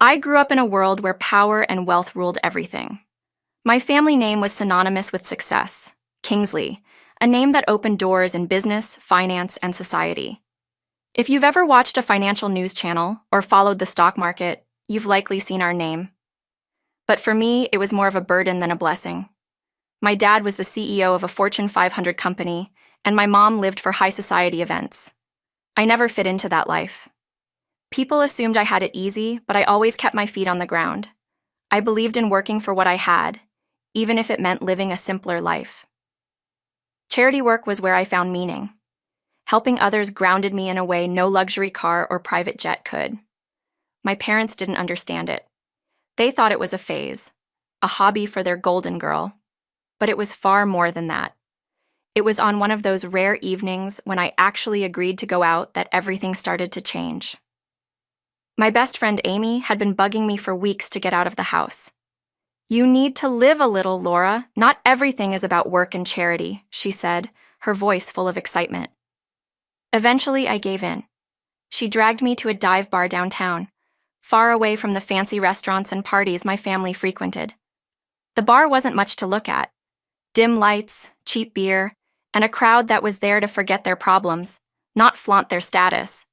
I grew up in a world where power and wealth ruled everything. My family name was synonymous with success, Kingsley, a name that opened doors in business, finance, and society. If you've ever watched a financial news channel or followed the stock market, you've likely seen our name. But for me, it was more of a burden than a blessing. My dad was the CEO of a Fortune 500 company, and my mom lived for high society events. I never fit into that life. People assumed I had it easy, but I always kept my feet on the ground. I believed in working for what I had, even if it meant living a simpler life. Charity work was where I found meaning. Helping others grounded me in a way no luxury car or private jet could. My parents didn't understand it. They thought it was a phase, a hobby for their golden girl. But it was far more than that. It was on one of those rare evenings when I actually agreed to go out that everything started to change. My best friend Amy had been bugging me for weeks to get out of the house. "You need to live a little, Laura. Not everything is about work and charity," she said, her voice full of excitement. Eventually, I gave in. She dragged me to a dive bar downtown, far away from the fancy restaurants and parties my family frequented. The bar wasn't much to look at. Dim lights, cheap beer, and a crowd that was there to forget their problems, not flaunt their status.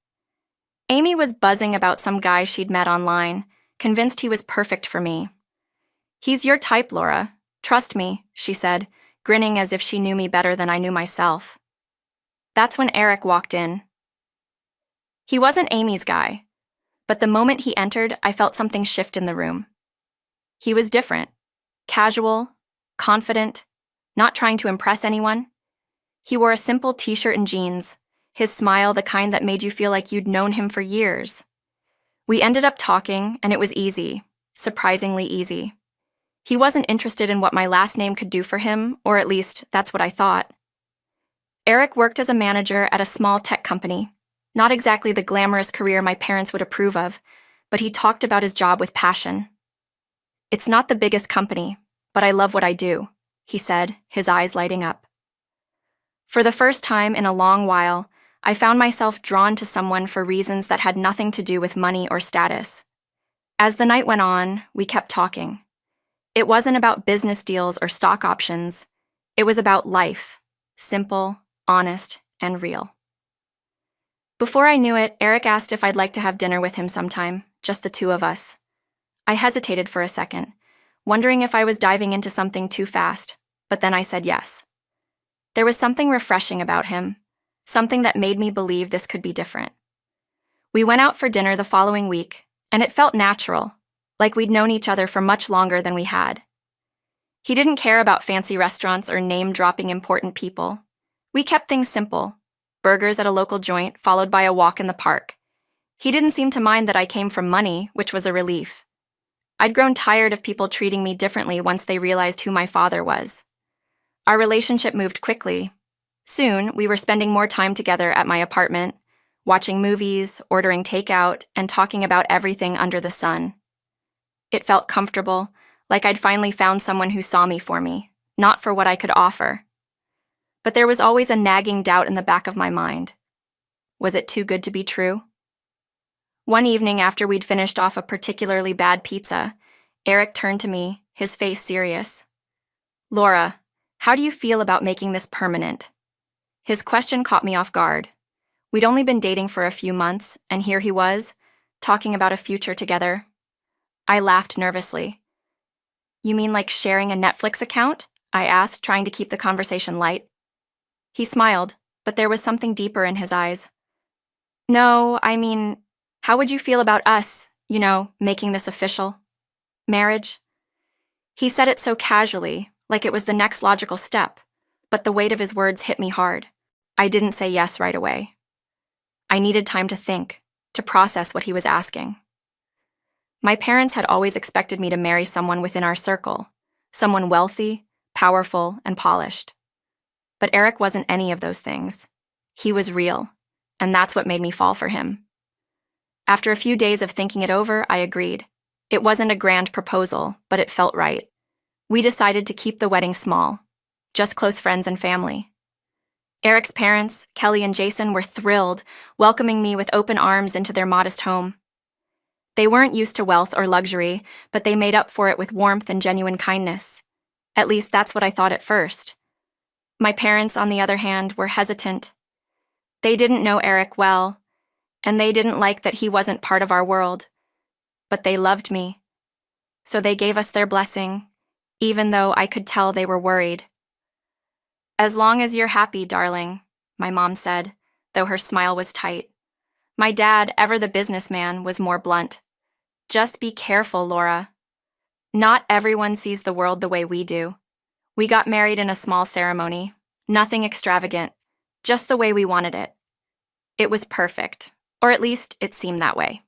Amy was buzzing about some guy she'd met online, convinced he was perfect for me. "He's your type, Laura. Trust me," she said, grinning as if she knew me better than I knew myself. That's when Eric walked in. He wasn't Amy's guy, but the moment he entered, I felt something shift in the room. He was different, casual, confident, not trying to impress anyone. He wore a simple t-shirt and jeans, his smile the kind that made you feel like you'd known him for years. We ended up talking, and it was easy, surprisingly easy. He wasn't interested in what my last name could do for him, or at least that's what I thought. Eric worked as a manager at a small tech company, not exactly the glamorous career my parents would approve of, but he talked about his job with passion. "It's not the biggest company, but I love what I do," he said, his eyes lighting up. For the first time in a long while, I found myself drawn to someone for reasons that had nothing to do with money or status. As the night went on, we kept talking. It wasn't about business deals or stock options. It was about life, simple, honest, and real. Before I knew it, Eric asked if I'd like to have dinner with him sometime, just the two of us. I hesitated for a second, wondering if I was diving into something too fast, but then I said yes. There was something refreshing about him, something that made me believe this could be different. We went out for dinner the following week, and it felt natural, like we'd known each other for much longer than we had. He didn't care about fancy restaurants or name-dropping important people. We kept things simple, burgers at a local joint followed by a walk in the park. He didn't seem to mind that I came from money, which was a relief. I'd grown tired of people treating me differently once they realized who my father was. Our relationship moved quickly. Soon, we were spending more time together at my apartment, watching movies, ordering takeout, and talking about everything under the sun. It felt comfortable, like I'd finally found someone who saw me for me, not for what I could offer. But there was always a nagging doubt in the back of my mind. Was it too good to be true? One evening after we'd finished off a particularly bad pizza, Eric turned to me, his face serious. "Laura, how do you feel about making this permanent?" His question caught me off guard. We'd only been dating for a few months, and here he was, talking about a future together. I laughed nervously. "You mean like sharing a Netflix account?" I asked, trying to keep the conversation light. He smiled, but there was something deeper in his eyes. "No, I mean, how would you feel about us, making this official? Marriage?" He said it so casually, like it was the next logical step, but the weight of his words hit me hard. I didn't say yes right away. I needed time to think, to process what he was asking. My parents had always expected me to marry someone within our circle, someone wealthy, powerful, and polished. But Eric wasn't any of those things. He was real, and that's what made me fall for him. After a few days of thinking it over, I agreed. It wasn't a grand proposal, but it felt right. We decided to keep the wedding small, just close friends and family. Eric's parents, Kelly and Jason, were thrilled, welcoming me with open arms into their modest home. They weren't used to wealth or luxury, but they made up for it with warmth and genuine kindness. At least that's what I thought at first. My parents, on the other hand, were hesitant. They didn't know Eric well, and they didn't like that he wasn't part of our world. But they loved me. So they gave us their blessing, even though I could tell they were worried. "As long as you're happy, darling," my mom said, though her smile was tight. My dad, ever the businessman, was more blunt. "Just be careful, Laura. Not everyone sees the world the way we do. We got married in a small ceremony, nothing extravagant, just the way we wanted it. It was perfect, or at least it seemed that way."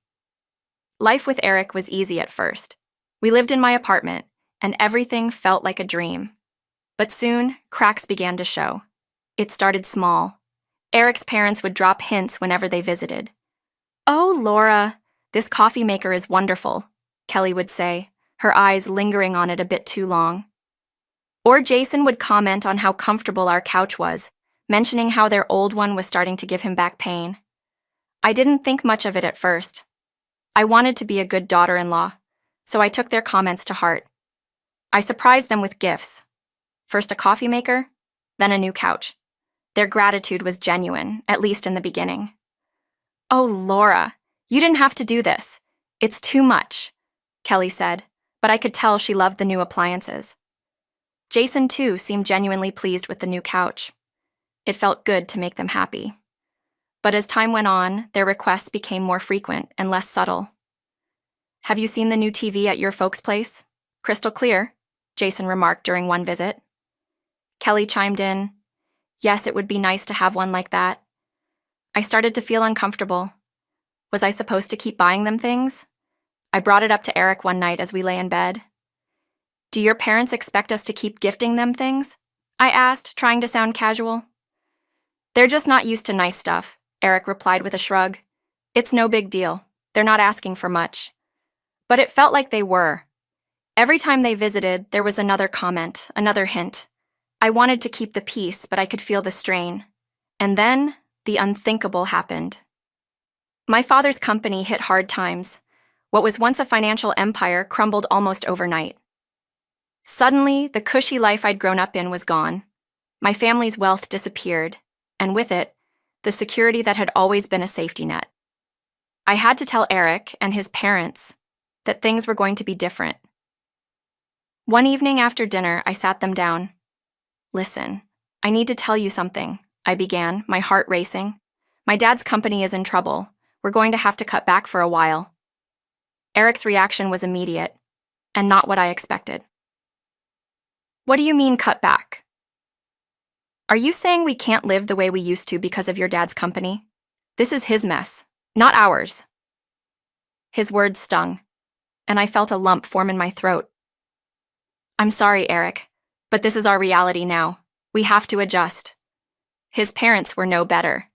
Life with Eric was easy at first. We lived in my apartment, and everything felt like a dream. But soon, cracks began to show. It started small. Eric's parents would drop hints whenever they visited. "Oh, Laura, this coffee maker is wonderful," Kelly would say, her eyes lingering on it a bit too long. Or Jason would comment on how comfortable our couch was, mentioning how their old one was starting to give him back pain. I didn't think much of it at first. I wanted to be a good daughter-in-law, so I took their comments to heart. I surprised them with gifts. First a coffee maker, then a new couch. Their gratitude was genuine, at least in the beginning. "Oh, Laura, you didn't have to do this. It's too much," Kelly said, but I could tell she loved the new appliances. Jason, too, seemed genuinely pleased with the new couch. It felt good to make them happy. But as time went on, their requests became more frequent and less subtle. "Have you seen the new TV at your folks' place? Crystal clear," Jason remarked during one visit. Kelly chimed in, "Yes, it would be nice to have one like that." I started to feel uncomfortable. Was I supposed to keep buying them things? I brought it up to Eric one night as we lay in bed. "Do your parents expect us to keep gifting them things?" I asked, trying to sound casual. "They're just not used to nice stuff," Eric replied with a shrug. "It's no big deal. They're not asking for much." But it felt like they were. Every time they visited, there was another comment, another hint. I wanted to keep the peace, but I could feel the strain. And then, the unthinkable happened. My father's company hit hard times. What was once a financial empire crumbled almost overnight. Suddenly, the cushy life I'd grown up in was gone. My family's wealth disappeared, and with it, the security that had always been a safety net. I had to tell Eric and his parents that things were going to be different. One evening after dinner, I sat them down. "Listen, I need to tell you something," I began, my heart racing. "My dad's company is in trouble. We're going to have to cut back for a while." Eric's reaction was immediate, and not what I expected. "What do you mean cut back? Are you saying we can't live the way we used to because of your dad's company? This is his mess, not ours." His words stung, and I felt a lump form in my throat. "I'm sorry, Eric, but this is our reality now. We have to adjust." His parents were no better.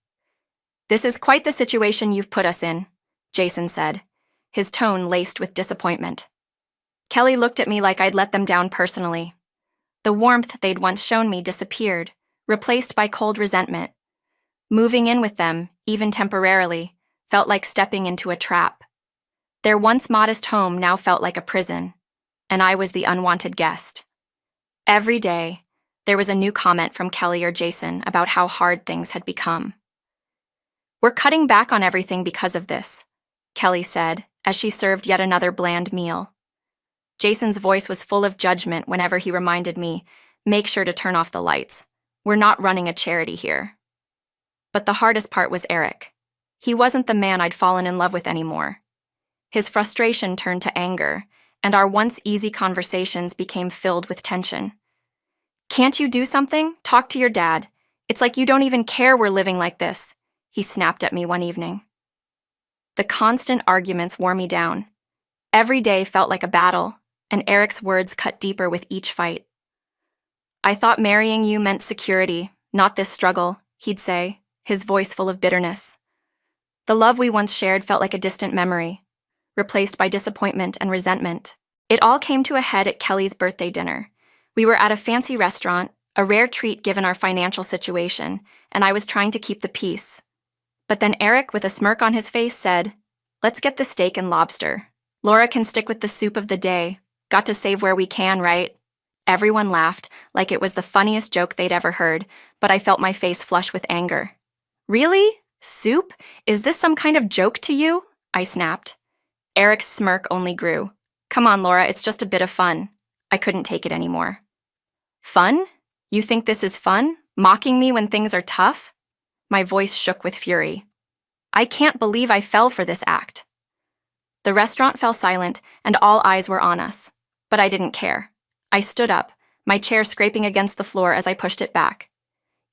"This is quite the situation you've put us in," Jason said, his tone laced with disappointment. Kelly looked at me like I'd let them down personally. The warmth they'd once shown me disappeared, replaced by cold resentment. Moving in with them, even temporarily, felt like stepping into a trap. Their once modest home now felt like a prison, and I was the unwanted guest. Every day, there was a new comment from Kelly or Jason about how hard things had become. "We're cutting back on everything because of this," Kelly said, as she served yet another bland meal. Jason's voice was full of judgment whenever he reminded me, "Make sure to turn off the lights. We're not running a charity here." But the hardest part was Eric. He wasn't the man I'd fallen in love with anymore. His frustration turned to anger, and our once easy conversations became filled with tension. "Can't you do something? Talk to your dad. It's like you don't even care we're living like this," he snapped at me one evening. The constant arguments wore me down. Every day felt like a battle, and Eric's words cut deeper with each fight. "I thought marrying you meant security, not this struggle," he'd say, his voice full of bitterness. The love we once shared felt like a distant memory, replaced by disappointment and resentment. It all came to a head at Kelly's birthday dinner. We were at a fancy restaurant, a rare treat given our financial situation, and I was trying to keep the peace. But then Eric, with a smirk on his face, said, Let's get the steak and lobster. Laura can stick with the soup of the day. Got to save where we can, right? Everyone laughed, like it was the funniest joke they'd ever heard, but I felt my face flush with anger. Really? Soup? Is this some kind of joke to you? I snapped. Eric's smirk only grew. Come on, Laura, it's just a bit of fun. I couldn't take it anymore. Fun? You think this is fun? Mocking me when things are tough? My voice shook with fury. I can't believe I fell for this act. The restaurant fell silent, and all eyes were on us. But I didn't care. I stood up, my chair scraping against the floor as I pushed it back.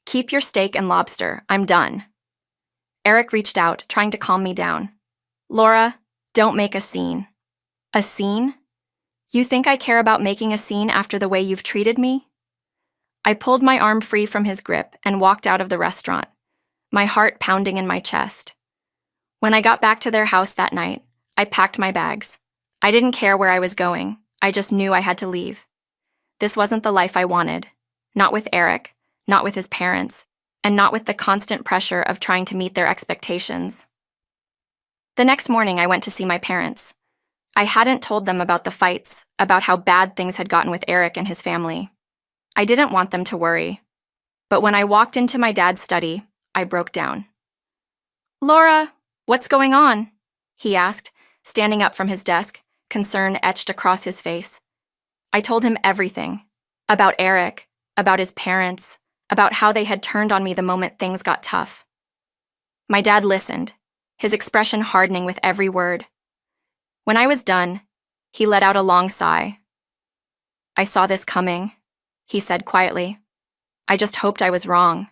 Keep your steak and lobster. I'm done. Eric reached out, trying to calm me down. Laura, don't make a scene. A scene? You think I care about making a scene after the way you've treated me? I pulled my arm free from his grip and walked out of the restaurant, my heart pounding in my chest. When I got back to their house that night, I packed my bags. I didn't care where I was going. I just knew I had to leave. This wasn't the life I wanted. Not with Eric, not with his parents, and not with the constant pressure of trying to meet their expectations. The next morning, I went to see my parents. I hadn't told them about the fights, about how bad things had gotten with Eric and his family. I didn't want them to worry. But when I walked into my dad's study, I broke down. Laura, what's going on? He asked, standing up from his desk, concern etched across his face. I told him everything. About Eric, about his parents, about how they had turned on me the moment things got tough. My dad listened, his expression hardening with every word. When I was done, he let out a long sigh. I saw this coming, he said quietly. I just hoped I was wrong.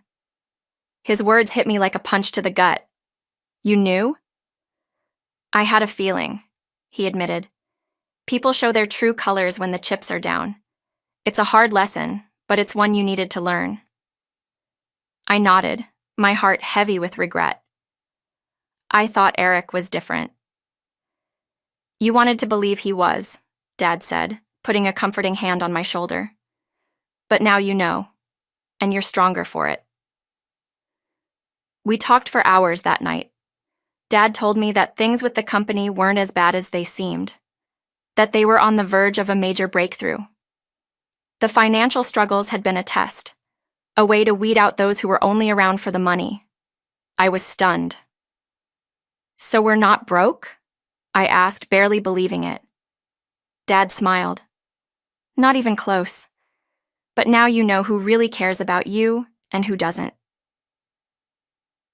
His words hit me like a punch to the gut. You knew? I had a feeling, he admitted. People show their true colors when the chips are down. It's a hard lesson, but it's one you needed to learn. I nodded, my heart heavy with regret. I thought Eric was different. You wanted to believe he was, Dad said, putting a comforting hand on my shoulder. But now you know, and you're stronger for it. We talked for hours that night. Dad told me that things with the company weren't as bad as they seemed, that they were on the verge of a major breakthrough. The financial struggles had been a test, a way to weed out those who were only around for the money. I was stunned. So we're not broke? I asked, barely believing it. Dad smiled. Not even close. But now you know who really cares about you and who doesn't.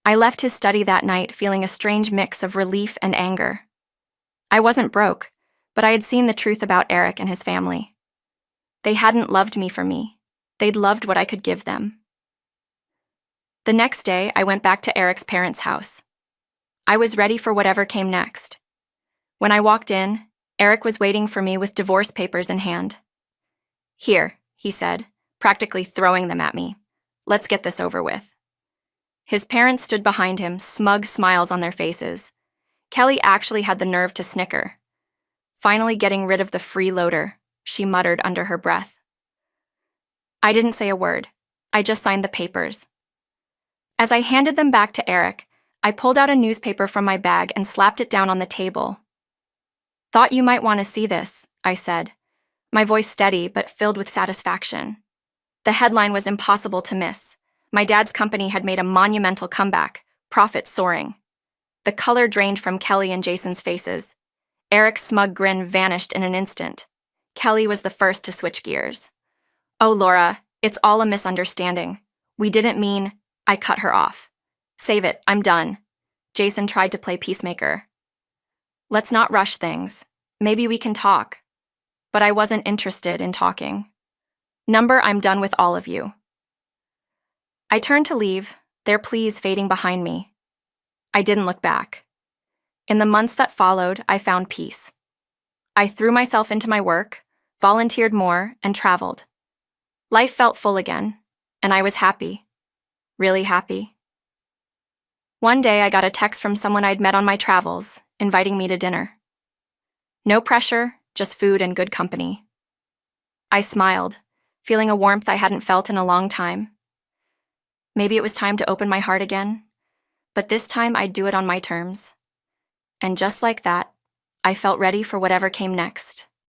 I left his study that night feeling a strange mix of relief and anger. I wasn't broke, but I had seen the truth about Eric and his family. They hadn't loved me for me. They'd loved what I could give them. The next day, I went back to Eric's parents' house. I was ready for whatever came next. When I walked in, Eric was waiting for me with divorce papers in hand. Here, he said, practically throwing them at me. Let's get this over with. His parents stood behind him, smug smiles on their faces. Kelly actually had the nerve to snicker. Finally getting rid of the freeloader, she muttered under her breath. I didn't say a word. I just signed the papers. As I handed them back to Eric, I pulled out a newspaper from my bag and slapped it down on the table. Thought you might want to see this, I said, my voice steady but filled with satisfaction. The headline was impossible to miss. My dad's company had made a monumental comeback, profits soaring. The color drained from Kelly and Jason's faces. Eric's smug grin vanished in an instant. Kelly was the first to switch gears. Oh, Laura, it's all a misunderstanding. We didn't mean... I cut her off. Save it, I'm done. Jason tried to play peacemaker. Let's not rush things. Maybe we can talk. But I wasn't interested in talking. I'm done with all of you. I turned to leave, their pleas fading behind me. I didn't look back. In the months that followed, I found peace. I threw myself into my work, volunteered more, and traveled. Life felt full again, and I was happy. Really happy. One day I got a text from someone I'd met on my travels, inviting me to dinner. No pressure, just food and good company. I smiled, feeling a warmth I hadn't felt in a long time. Maybe it was time to open my heart again, but this time I'd do it on my terms. And just like that, I felt ready for whatever came next.